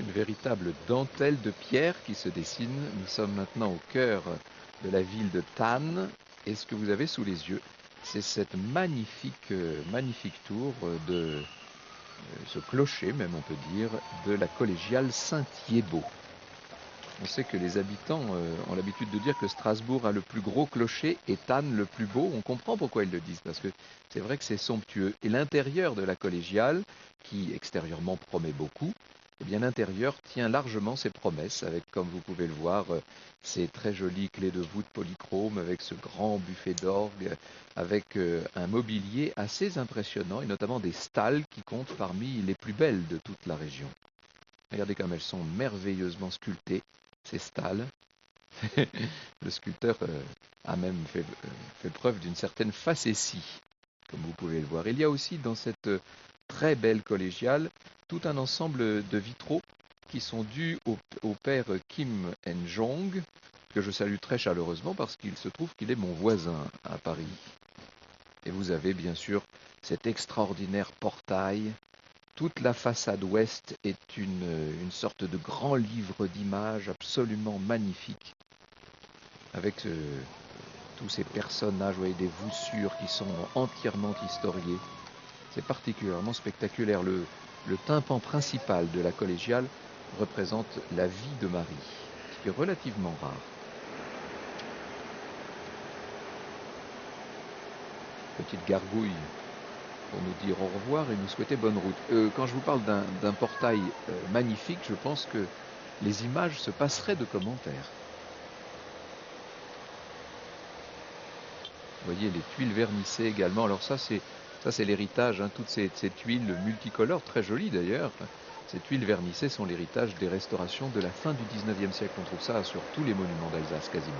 une véritable dentelle de pierre qui se dessine. Nous sommes maintenant au cœur de la ville de Thann et ce que vous avez sous les yeux, c'est cette magnifique tour de ce clocher, même on peut dire, de la collégiale Saint-Thiébaut. On sait que les habitants ont l'habitude de dire que Strasbourg a le plus gros clocher et Thann le plus beau. On comprend pourquoi ils le disent, parce que c'est vrai que c'est somptueux. Et l'intérieur de la collégiale, qui extérieurement promet beaucoup, eh bien l'intérieur tient largement ses promesses, avec, comme vous pouvez le voir, ces très jolies clés de voûte polychromes, avec ce grand buffet d'orgue, avec un mobilier assez impressionnant, et notamment des stalles qui comptent parmi les plus belles de toute la région. Regardez comme elles sont merveilleusement sculptées, ces stalles. Le sculpteur a même fait preuve d'une certaine facétie, comme vous pouvez le voir. Il y a aussi dans cette très belle collégiale tout un ensemble de vitraux qui sont dus au père Kim En-jong, que je salue très chaleureusement parce qu'il se trouve qu'il est mon voisin à Paris. Et vous avez bien sûr cet extraordinaire portail. Toute la façade ouest est une sorte de grand livre d'images absolument magnifique, avec tous ces personnages, vous voyez, des voussures qui sont entièrement historiées. C'est particulièrement spectaculaire. Le tympan principal de la collégiale représente la vie de Marie, ce qui est relativement rare. Petite gargouille pour nous dire au revoir et nous souhaiter bonne route. Quand je vous parle d'un portail magnifique, je pense que les images se passeraient de commentaires. Vous voyez les tuiles vernissées également. Alors ça c'est l'héritage, hein, toutes ces tuiles multicolores, très jolies d'ailleurs. Ces tuiles vernissées sont l'héritage des restaurations de la fin du 19e siècle. On trouve ça sur tous les monuments d'Alsace quasiment.